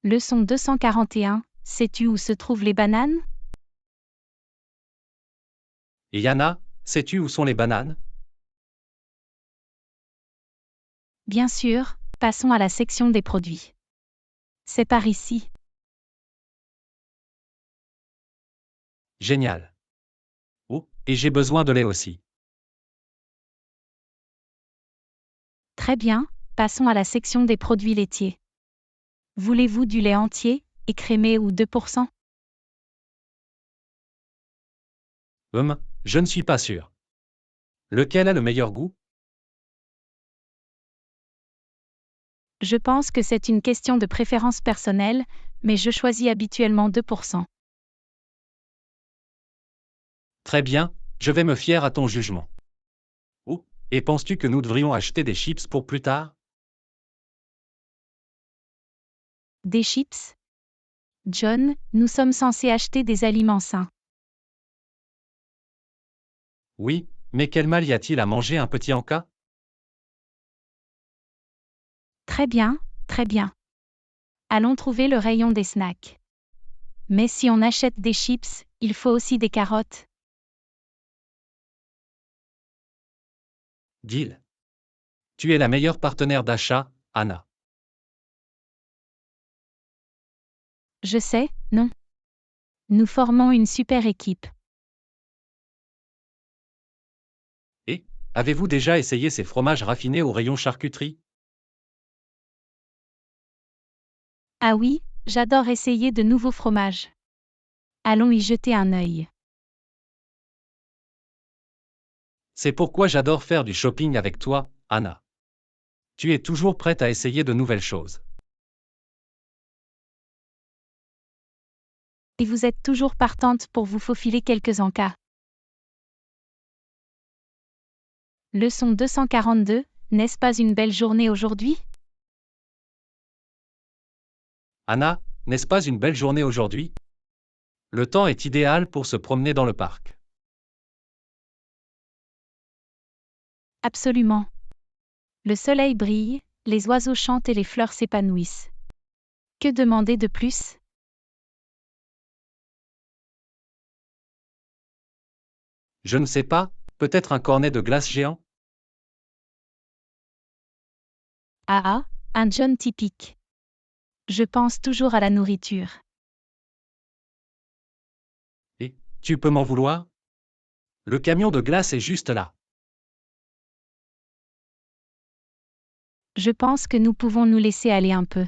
Leçon 241, sais-tu où se trouvent les bananes? Et Yana, sais-tu où sont les bananes? Bien sûr, passons à la section des produits. C'est par ici. Génial. Oh, et j'ai besoin de lait aussi. Très bien, passons à la section des produits laitiers. Voulez-vous du lait entier, écrémé ou 2%? Je ne suis pas sûr. Lequel a le meilleur goût? Je pense que c'est une question de préférence personnelle, mais je choisis habituellement 2%. Très bien, je vais me fier à ton jugement. Oh, et penses-tu que nous devrions acheter des chips pour plus tard? Des chips? John, nous sommes censés acheter des aliments sains. Oui, mais quel mal y a-t-il à manger un petit encas? Très bien, très bien. Allons trouver le rayon des snacks. Mais si on achète des chips, il faut aussi des carottes. Deal. Tu es la meilleure partenaire d'achat, Anna. Je sais, non. Nous formons une super équipe. Et, avez-vous déjà essayé ces fromages raffinés au rayon charcuterie? Ah oui, j'adore essayer de nouveaux fromages. Allons y jeter un œil. C'est pourquoi j'adore faire du shopping avec toi, Anna. Tu es toujours prête à essayer de nouvelles choses. Et vous êtes toujours partante pour vous faufiler quelques encas. Leçon 242, n'est-ce pas une belle journée aujourd'hui? Anna, n'est-ce pas une belle journée aujourd'hui? Le temps est idéal pour se promener dans le parc. Absolument. Le soleil brille, les oiseaux chantent et les fleurs s'épanouissent. Que demander de plus? Je ne sais pas, peut-être un cornet de glace géant? Ah ah, un John typique. Je pense toujours à la nourriture. Et, tu peux m'en vouloir? Le camion de glace est juste là. Je pense que nous pouvons nous laisser aller un peu.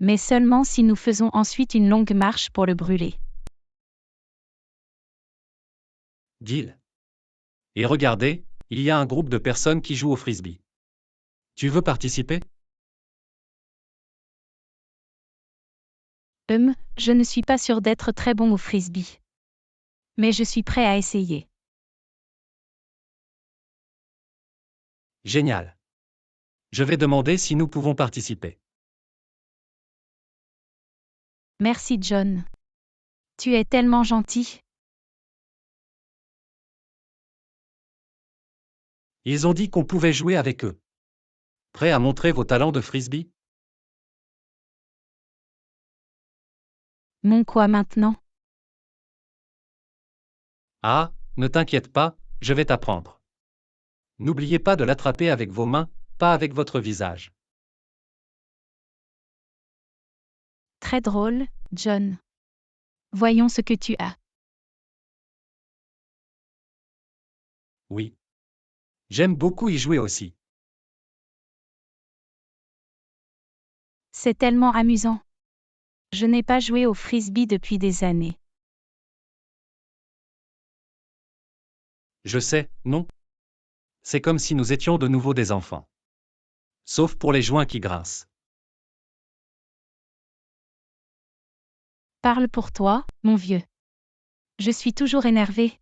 Mais seulement si nous faisons ensuite une longue marche pour le brûler. Deal. Et regardez, il y a un groupe de personnes qui jouent au frisbee. Tu veux participer? Je ne suis pas sûr d'être très bon au frisbee. Mais je suis prêt à essayer. Génial. Je vais demander si nous pouvons participer. Merci John. Tu es tellement gentil. Ils ont dit qu'on pouvait jouer avec eux. Prêt à montrer vos talents de frisbee? Mon quoi maintenant? Ah, ne t'inquiète pas, je vais t'apprendre. N'oubliez pas de l'attraper avec vos mains, pas avec votre visage. Très drôle, John. Voyons ce que tu as. Oui. J'aime beaucoup y jouer aussi. C'est tellement amusant. Je n'ai pas joué au frisbee depuis des années. Je sais, non? C'est comme si nous étions de nouveau des enfants. Sauf pour les joints qui grincent. Parle pour toi, mon vieux. Je suis toujours énervé.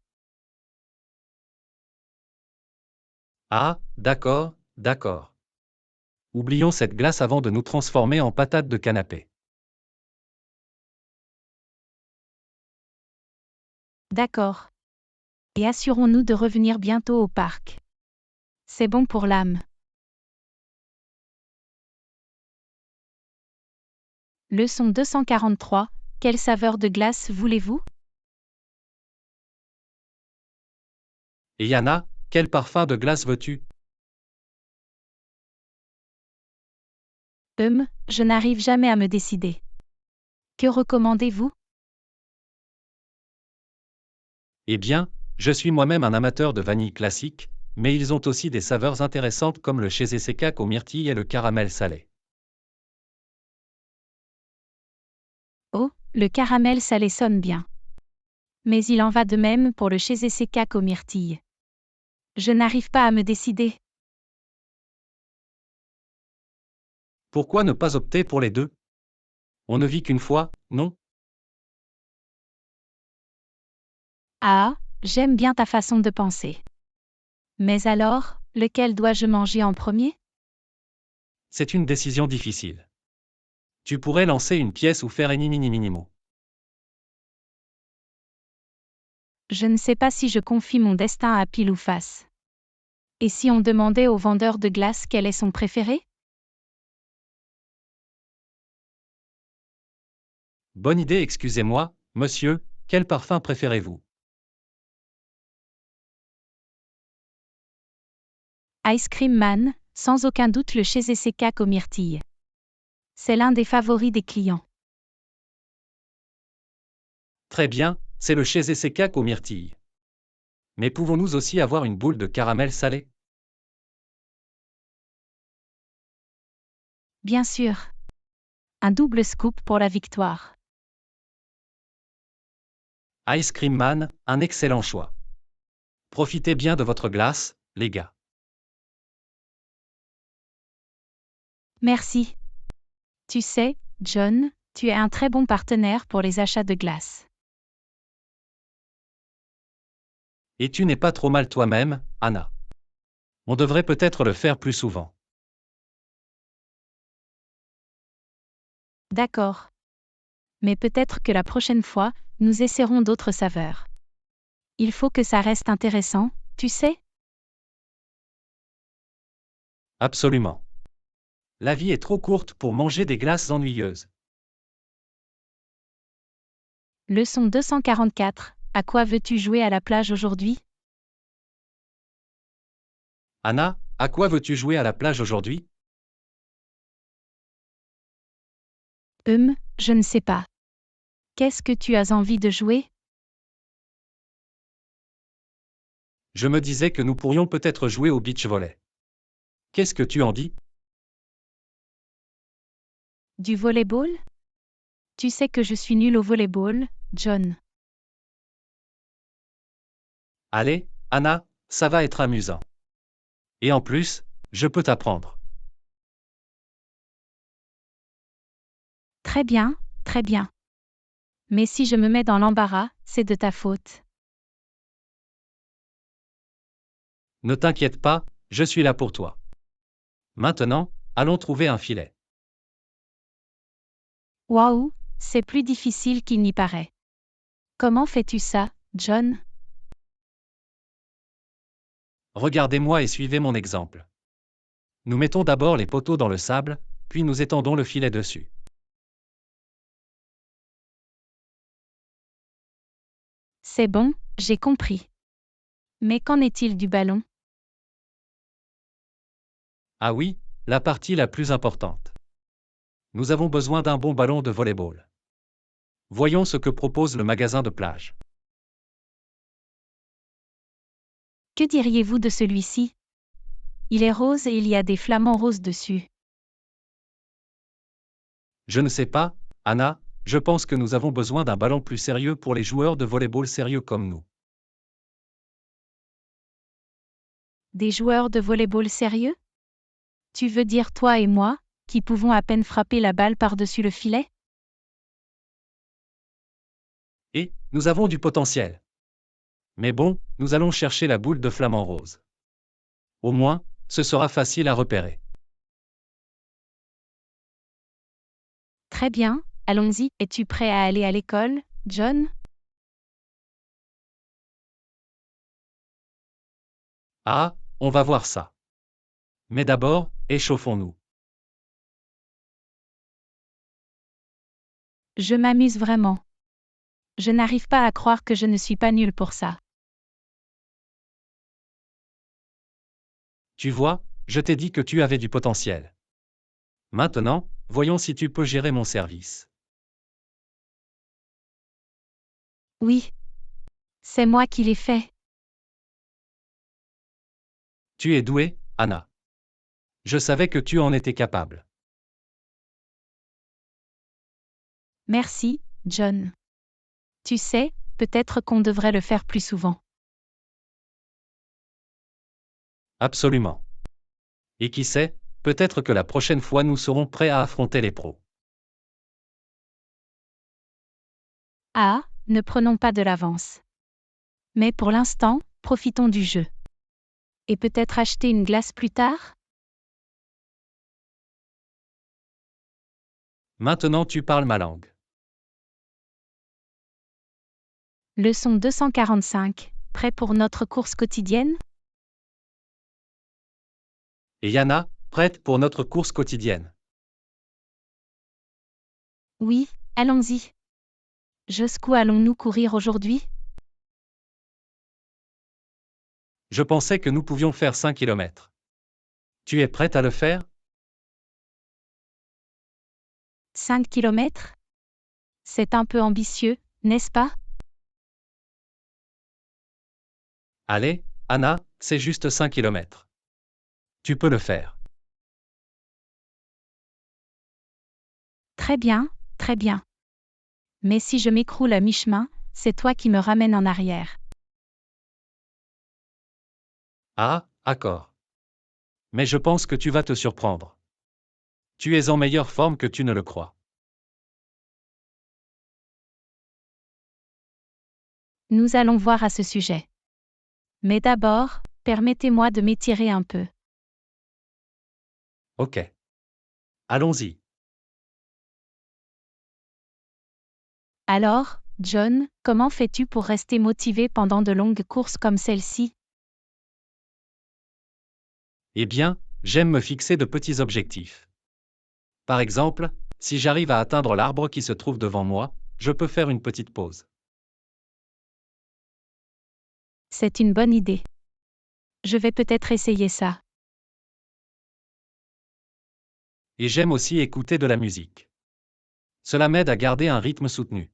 Ah, d'accord, d'accord. Oublions cette glace avant de nous transformer en patates de canapé. D'accord. Et assurons-nous de revenir bientôt au parc. C'est bon pour l'âme. Leçon 243. Quelle saveur de glace voulez-vous? Et Yana, quel parfum de glace veux-tu? Je n'arrive jamais à me décider. Que recommandez-vous? Eh bien, je suis moi-même un amateur de vanille classique, mais ils ont aussi des saveurs intéressantes comme le cheesecake aux myrtilles et le caramel salé. Oh, le caramel salé sonne bien. Mais il en va de même pour le cheesecake aux myrtilles. Je n'arrive pas à me décider. Pourquoi ne pas opter pour les deux? On ne vit qu'une fois, non? Ah, j'aime bien ta façon de penser. Mais alors, lequel dois-je manger en premier? C'est une décision difficile. Tu pourrais lancer une pièce ou faire minimo. Je ne sais pas si je confie mon destin à pile ou face. Et si on demandait au vendeur de glace quel est son préféré? Bonne idée, excusez-moi, monsieur, quel parfum préférez-vous? Ice Cream Man, sans aucun doute le cheesecake aux myrtilles. C'est l'un des favoris des clients. Très bien, c'est le cheesecake aux myrtilles. Mais pouvons-nous aussi avoir une boule de caramel salé? Bien sûr. Un double scoop pour la victoire. Ice Cream Man, un excellent choix. Profitez bien de votre glace, les gars. Merci. Tu sais, John, tu es un très bon partenaire pour les achats de glace. Et tu n'es pas trop mal toi-même, Anna. On devrait peut-être le faire plus souvent. D'accord. Mais peut-être que la prochaine fois, nous essaierons d'autres saveurs. Il faut que ça reste intéressant, tu sais? Absolument. La vie est trop courte pour manger des glaces ennuyeuses. Leçon 244. À quoi veux-tu jouer à la plage aujourd'hui? Anna, à quoi veux-tu jouer à la plage aujourd'hui? Je ne sais pas. Qu'est-ce que tu as envie de jouer? Je me disais que nous pourrions peut-être jouer au beach volley. Qu'est-ce que tu en dis? Du volleyball? Tu sais que je suis nul au volleyball, John. Allez, Anna, ça va être amusant. Et en plus, je peux t'apprendre. Très bien, très bien. Mais si je me mets dans l'embarras, c'est de ta faute. Ne t'inquiète pas, je suis là pour toi. Maintenant, allons trouver un filet. Waouh, c'est plus difficile qu'il n'y paraît. Comment fais-tu ça, John? Regardez-moi et suivez mon exemple. Nous mettons d'abord les poteaux dans le sable, puis nous étendons le filet dessus. C'est bon, j'ai compris. Mais qu'en est-il du ballon? Ah oui, la partie la plus importante. Nous avons besoin d'un bon ballon de volleyball. Voyons ce que propose le magasin de plage. Que diriez-vous de celui-ci? Il est rose et il y a des flamants roses dessus. Je ne sais pas, Anna, je pense que nous avons besoin d'un ballon plus sérieux pour les joueurs de volleyball sérieux comme nous. Des joueurs de volleyball sérieux? Tu veux dire toi et moi, qui pouvons à peine frapper la balle par-dessus le filet? Et, nous avons du potentiel. Mais bon, nous allons chercher la boule de flamant rose. Au moins, ce sera facile à repérer. Très bien, allons-y. Es-tu prêt à aller à l'école, John? Ah, on va voir ça. Mais d'abord, échauffons-nous. Je m'amuse vraiment. Je n'arrive pas à croire que je ne suis pas nulle pour ça. Tu vois, je t'ai dit que tu avais du potentiel. Maintenant, voyons si tu peux gérer mon service. Oui. C'est moi qui l'ai fait. Tu es douée, Anna. Je savais que tu en étais capable. Merci, John. Tu sais, peut-être qu'on devrait le faire plus souvent. Absolument. Et qui sait, peut-être que la prochaine fois nous serons prêts à affronter les pros. Ah, ne prenons pas de l'avance. Mais pour l'instant, profitons du jeu. Et peut-être acheter une glace plus tard? Maintenant tu parles ma langue. Leçon 245. Prêt pour notre course quotidienne? Et Yana, prête pour notre course quotidienne. Oui, allons-y. Jusqu'où allons-nous courir aujourd'hui? Je pensais que nous pouvions faire 5 kilomètres. Tu es prête à le faire? 5 kilomètres? C'est un peu ambitieux, n'est-ce pas? Allez, Anna, c'est juste 5 kilomètres. Tu peux le faire. Très bien, très bien. Mais si je m'écroule à mi-chemin, c'est toi qui me ramènes en arrière. Ah, d'accord. Mais je pense que tu vas te surprendre. Tu es en meilleure forme que tu ne le crois. Nous allons voir à ce sujet. Mais d'abord, permettez-moi de m'étirer un peu. Ok. Allons-y. Alors, John, comment fais-tu pour rester motivé pendant de longues courses comme celle-ci? Eh bien, j'aime me fixer de petits objectifs. Par exemple, si j'arrive à atteindre l'arbre qui se trouve devant moi, je peux faire une petite pause. C'est une bonne idée. Je vais peut-être essayer ça. Et j'aime aussi écouter de la musique. Cela m'aide à garder un rythme soutenu.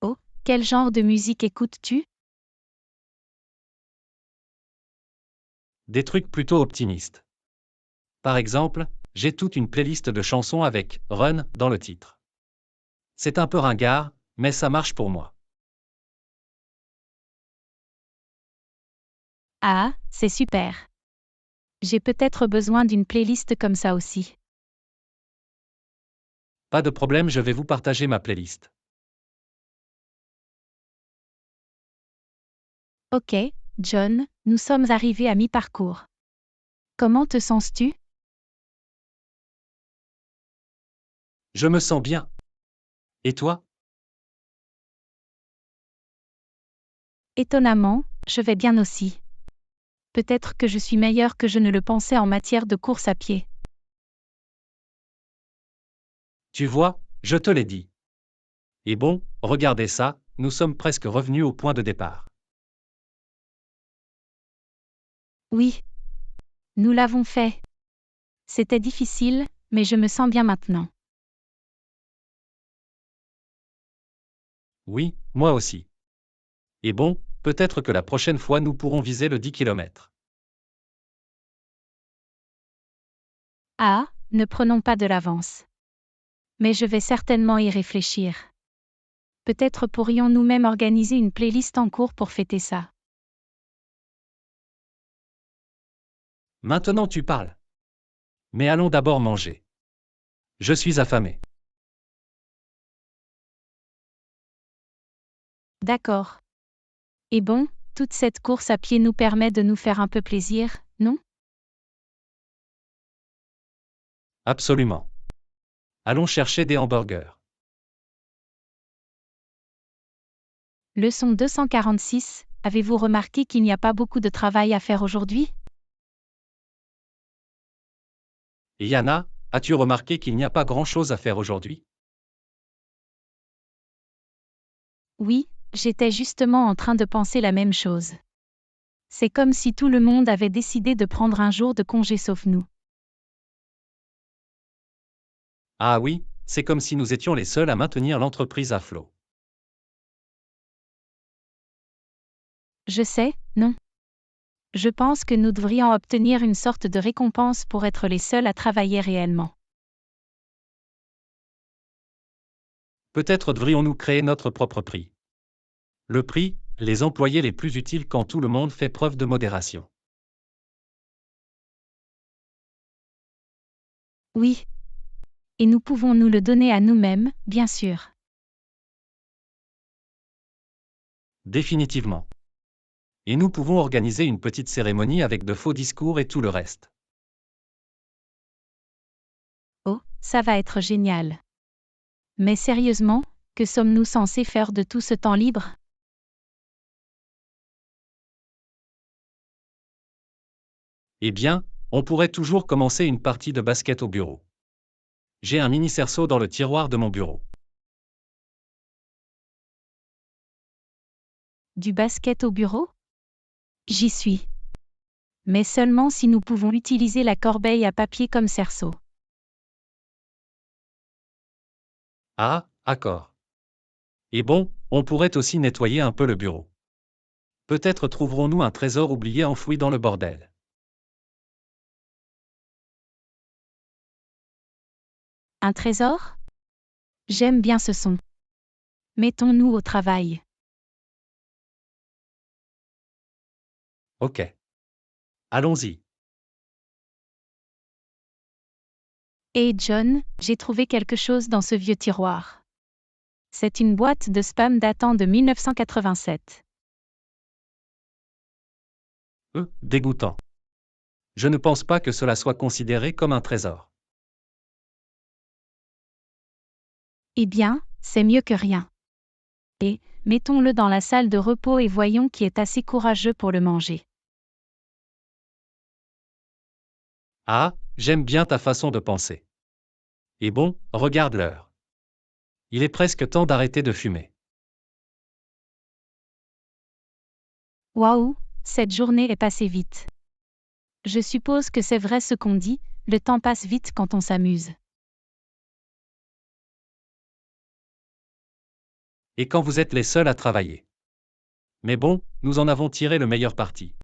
Oh, quel genre de musique écoutes-tu? Des trucs plutôt optimistes. Par exemple, j'ai toute une playlist de chansons avec Run dans le titre. C'est un peu ringard, mais ça marche pour moi. Ah, c'est super. J'ai peut-être besoin d'une playlist comme ça aussi. Pas de problème, je vais vous partager ma playlist. Ok, John, nous sommes arrivés à mi-parcours. Comment te sens-tu? Je me sens bien. Et toi? Étonnamment, je vais bien aussi. Peut-être que je suis meilleur que je ne le pensais en matière de course à pied. Tu vois, je te l'ai dit. Et bon, regardez ça, nous sommes presque revenus au point de départ. Oui. Nous l'avons fait. C'était difficile, mais je me sens bien maintenant. Oui, moi aussi. Et bon, peut-être que la prochaine fois nous pourrons viser le 10 kilomètres. Ah, ne prenons pas de l'avance. Mais je vais certainement y réfléchir. Peut-être pourrions-nous même organiser une playlist en cours pour fêter ça. Maintenant tu parles. Mais allons d'abord manger. Je suis affamé. D'accord. Et bon, toute cette course à pied nous permet de nous faire un peu plaisir, non? Absolument. Allons chercher des hamburgers. Leçon 246. Avez-vous remarqué qu'il n'y a pas beaucoup de travail à faire aujourd'hui? Et Yana, as-tu remarqué qu'il n'y a pas grand-chose à faire aujourd'hui? Oui, j'étais justement en train de penser la même chose. C'est comme si tout le monde avait décidé de prendre un jour de congé sauf nous. Ah oui, c'est comme si nous étions les seuls à maintenir l'entreprise à flot. Je sais, non. Je pense que nous devrions obtenir une sorte de récompense pour être les seuls à travailler réellement. Peut-être devrions-nous créer notre propre prix. Le prix, les employés les plus utiles quand tout le monde fait preuve de modération. Oui. Et nous pouvons nous le donner à nous-mêmes, bien sûr. Définitivement. Et nous pouvons organiser une petite cérémonie avec de faux discours et tout le reste. Oh, ça va être génial. Mais sérieusement, que sommes-nous censés faire de tout ce temps libre? Eh bien, on pourrait toujours commencer une partie de basket au bureau. J'ai un mini cerceau dans le tiroir de mon bureau. Du basket au bureau? J'y suis. Mais seulement si nous pouvons utiliser la corbeille à papier comme cerceau. Ah, d'accord. Et bon, on pourrait aussi nettoyer un peu le bureau. Peut-être trouverons-nous un trésor oublié enfoui dans le bordel. Un trésor? J'aime bien ce son. Mettons-nous au travail. Ok. Allons-y. Hey John, j'ai trouvé quelque chose dans ce vieux tiroir. C'est une boîte de spam datant de 1987. Dégoûtant. Je ne pense pas que cela soit considéré comme un trésor. Eh bien, c'est mieux que rien. Et, mettons-le dans la salle de repos et voyons qui est assez courageux pour le manger. Ah, j'aime bien ta façon de penser. Et bon, regarde l'heure. Il est presque temps d'arrêter de fumer. Waouh, cette journée est passée vite. Je suppose que c'est vrai ce qu'on dit, le temps passe vite quand on s'amuse. Et quand vous êtes les seuls à travailler. Mais bon, nous en avons tiré le meilleur parti.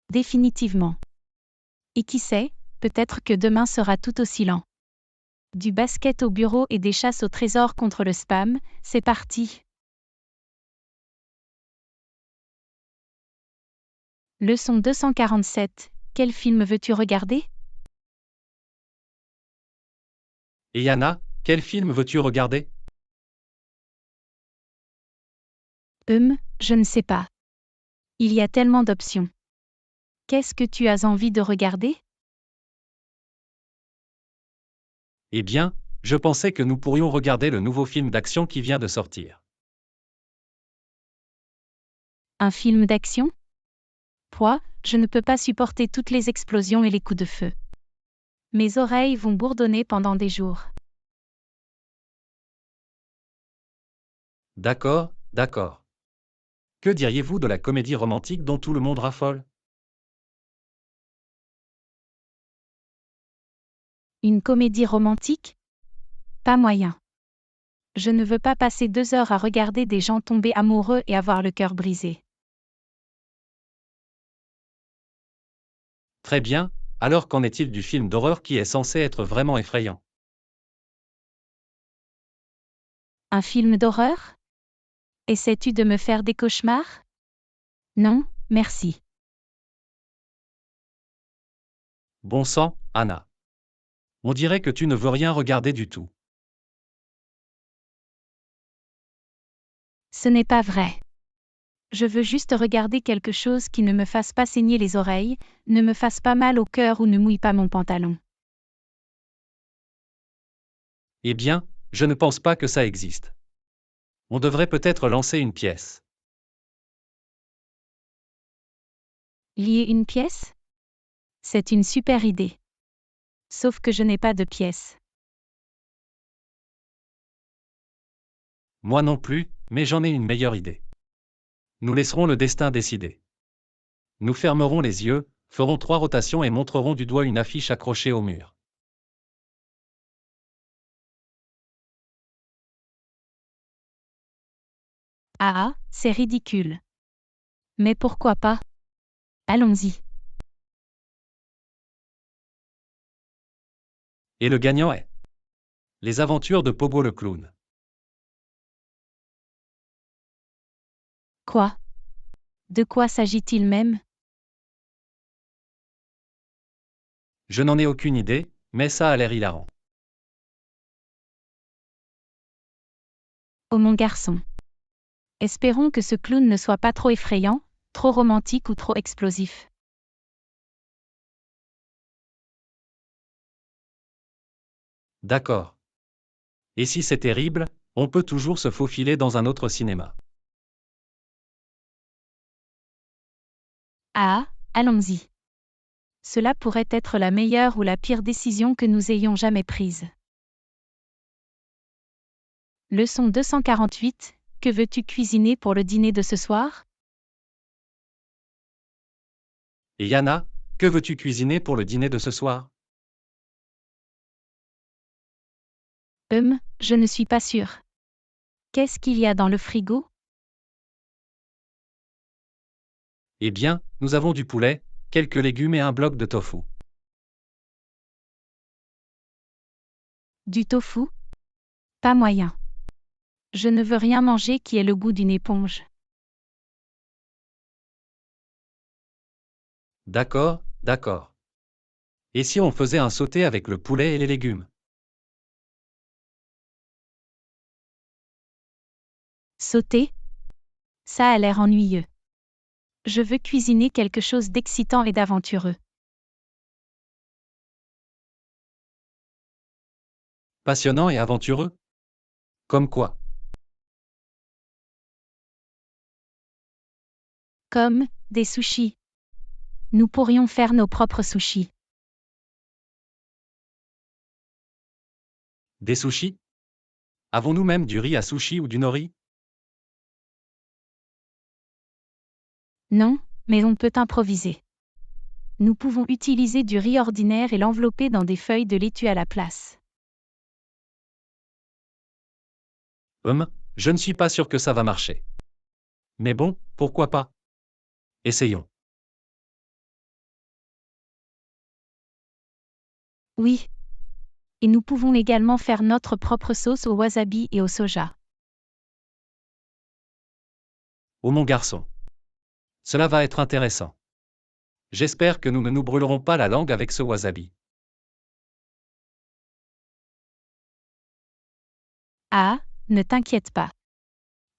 Définitivement. Et qui sait, peut-être que demain sera tout aussi lent. Du basket au bureau et des chasses au trésor contre le spam, c'est parti. Leçon 247. Quel film veux-tu regarder? Et Yana, quel film veux-tu regarder? Je ne sais pas. Il y a tellement d'options. Qu'est-ce que tu as envie de regarder? Eh bien, je pensais que nous pourrions regarder le nouveau film d'action qui vient de sortir. Un film d'action? Quoi, je ne peux pas supporter toutes les explosions et les coups de feu. Mes oreilles vont bourdonner pendant des jours. D'accord, d'accord. Que diriez-vous de la comédie romantique dont tout le monde raffole? Une comédie romantique? Pas moyen. Je ne veux pas passer 2 heures à regarder des gens tomber amoureux et avoir le cœur brisé. Très bien, alors qu'en est-il du film d'horreur qui est censé être vraiment effrayant? Un film d'horreur? Essaies-tu de me faire des cauchemars? Non, merci. Bon sang, Anna. On dirait que tu ne veux rien regarder du tout. Ce n'est pas vrai. Je veux juste regarder quelque chose qui ne me fasse pas saigner les oreilles, ne me fasse pas mal au cœur ou ne mouille pas mon pantalon. Eh bien, je ne pense pas que ça existe. On devrait peut-être lancer une pièce. Lier une pièce? C'est une super idée. Sauf que je n'ai pas de pièces. Moi non plus, mais j'en ai une meilleure idée. Nous laisserons le destin décider. Nous fermerons les yeux, ferons 3 rotations et montrerons du doigt une affiche accrochée au mur. Ah, c'est ridicule. Mais pourquoi pas? Allons-y. Et le gagnant est Les aventures de Pobo le clown. Quoi? De quoi s'agit-il même? Je n'en ai aucune idée, mais ça a l'air hilarant. Oh mon garçon. Espérons que ce clown ne soit pas trop effrayant, trop romantique ou trop explosif. D'accord. Et si c'est terrible, on peut toujours se faufiler dans un autre cinéma. Ah, allons-y. Cela pourrait être la meilleure ou la pire décision que nous ayons jamais prise. Leçon 248, que veux-tu cuisiner pour le dîner de ce soir? Et Yana, que veux-tu cuisiner pour le dîner de ce soir? Je ne suis pas sûre. Qu'est-ce qu'il y a dans le frigo? Eh bien, nous avons du poulet, quelques légumes et un bloc de tofu. Du tofu? Pas moyen. Je ne veux rien manger qui ait le goût d'une éponge. D'accord, d'accord. Et si on faisait un sauté avec le poulet et les légumes? Sauter? Ça a l'air ennuyeux. Je veux cuisiner quelque chose d'excitant et d'aventureux. Passionnant et aventureux? Comme quoi? Comme des sushis. Nous pourrions faire nos propres sushis. Des sushis? Avons-nous même du riz à sushi ou du nori? Non, mais on peut improviser. Nous pouvons utiliser du riz ordinaire et l'envelopper dans des feuilles de laitue à la place. Je ne suis pas sûr que ça va marcher. Mais bon, pourquoi pas? Essayons. Oui. Et nous pouvons également faire notre propre sauce au wasabi et au soja. Oh mon garçon. Cela va être intéressant. J'espère que nous ne nous brûlerons pas la langue avec ce wasabi. Ah, ne t'inquiète pas.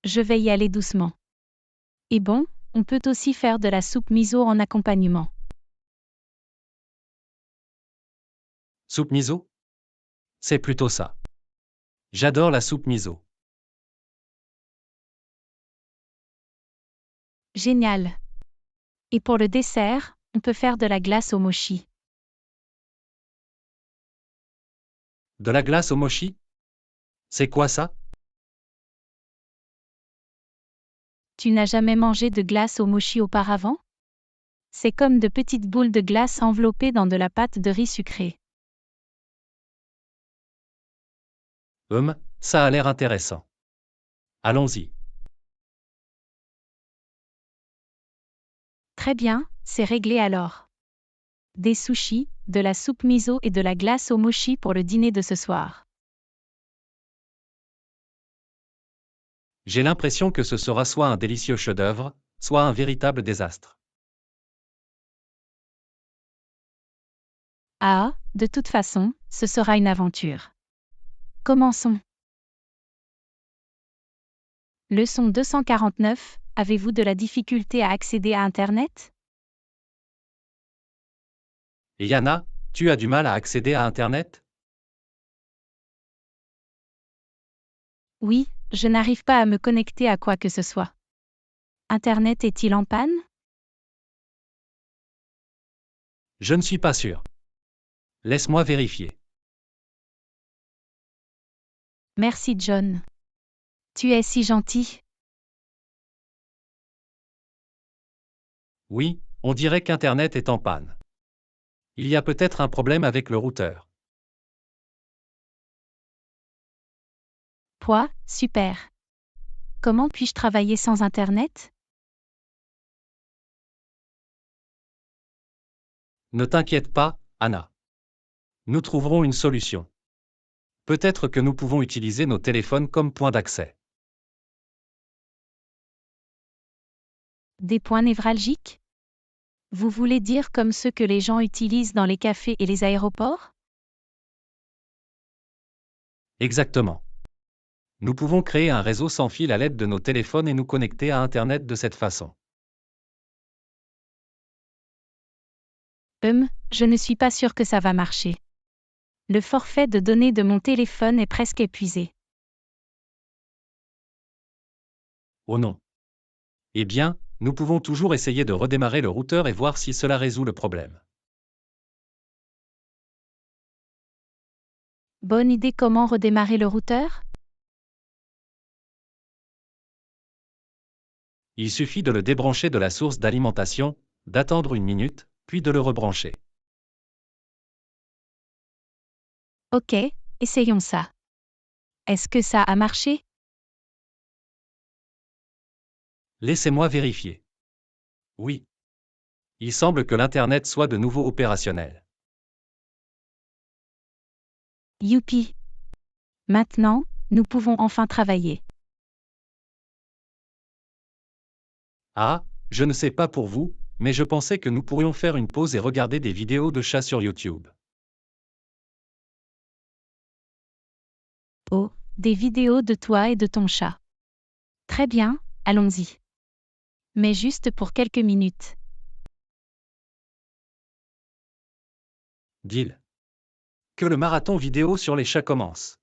Je vais y aller doucement. Et bon, on peut aussi faire de la soupe miso en accompagnement. Soupe miso? C'est plutôt ça. J'adore la soupe miso. Génial. Et pour le dessert, on peut faire de la glace au mochi. De la glace au mochi? C'est quoi ça? Tu n'as jamais mangé de glace au mochi auparavant? C'est comme de petites boules de glace enveloppées dans de la pâte de riz sucrée. Ça a l'air intéressant. Allons-y. Très bien, c'est réglé alors. Des sushis, de la soupe miso et de la glace au mochi pour le dîner de ce soir. J'ai l'impression que ce sera soit un délicieux chef-d'œuvre, soit un véritable désastre. Ah, de toute façon, ce sera une aventure. Commençons. Leçon 249, avez-vous de la difficulté à accéder à Internet? Et Yana, tu as du mal à accéder à Internet? Oui, je n'arrive pas à me connecter à quoi que ce soit. Internet est-il en panne? Je ne suis pas sûr. Laisse-moi vérifier. Merci John. Tu es si gentil. Oui, on dirait qu'Internet est en panne. Il y a peut-être un problème avec le routeur. Super. Comment puis-je travailler sans Internet? Ne t'inquiète pas, Anna. Nous trouverons une solution. Peut-être que nous pouvons utiliser nos téléphones comme point d'accès. Des points névralgiques? Vous voulez dire comme ceux que les gens utilisent dans les cafés et les aéroports? Exactement. Nous pouvons créer un réseau sans fil à l'aide de nos téléphones et nous connecter à Internet de cette façon. Je ne suis pas sûr que ça va marcher. Le forfait de données de mon téléphone est presque épuisé. Oh non. Eh bien, nous pouvons toujours essayer de redémarrer le routeur et voir si cela résout le problème. Bonne idée. Comment redémarrer le routeur? Il suffit de le débrancher de la source d'alimentation, d'attendre 1 minute, puis de le rebrancher. Ok, essayons ça. Est-ce que ça a marché? Laissez-moi vérifier. Oui. Il semble que l'Internet soit de nouveau opérationnel. Youpi! Maintenant, nous pouvons enfin travailler. Ah, je ne sais pas pour vous, mais je pensais que nous pourrions faire une pause et regarder des vidéos de chats sur YouTube. Oh, des vidéos de toi et de ton chat. Très bien, allons-y. Mais juste pour quelques minutes. Deal. Que le marathon vidéo sur les chats commence.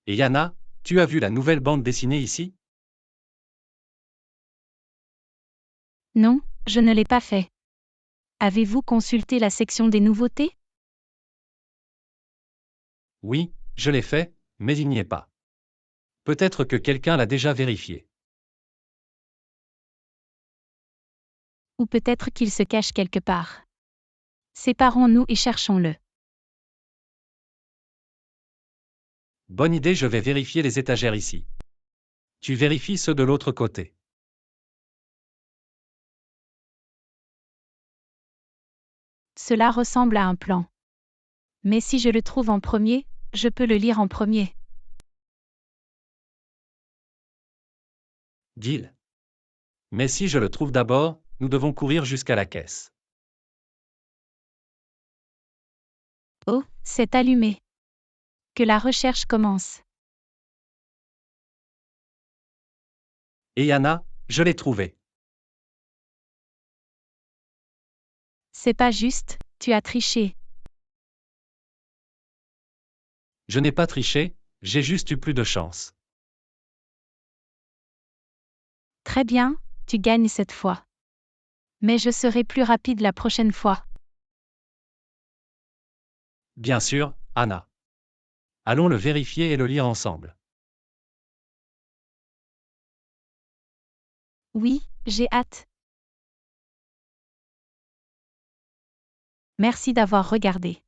Et Yana, tu as vu la nouvelle bande dessinée ici? Non, je ne l'ai pas fait. Avez-vous consulté la section des nouveautés? Oui, je l'ai fait, mais il n'y est pas. Peut-être que quelqu'un l'a déjà vérifié. Ou peut-être qu'il se cache quelque part. Séparons-nous et cherchons-le. Bonne idée, je vais vérifier les étagères ici. Tu vérifies ceux de l'autre côté. Cela ressemble à un plan. Mais si je le trouve en premier, je peux le lire en premier. Deal. Mais si je le trouve d'abord, nous devons courir jusqu'à la caisse. Oh, c'est allumé. Que la recherche commence. Et Yana, je l'ai trouvé. C'est pas juste, tu as triché. Je n'ai pas triché, j'ai juste eu plus de chance. Très bien, tu gagnes cette fois. Mais je serai plus rapide la prochaine fois. Bien sûr, Anna. Allons le vérifier et le lire ensemble. Oui, j'ai hâte. Merci d'avoir regardé.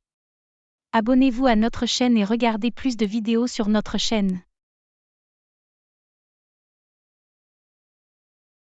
Abonnez-vous à notre chaîne et regardez plus de vidéos sur notre chaîne.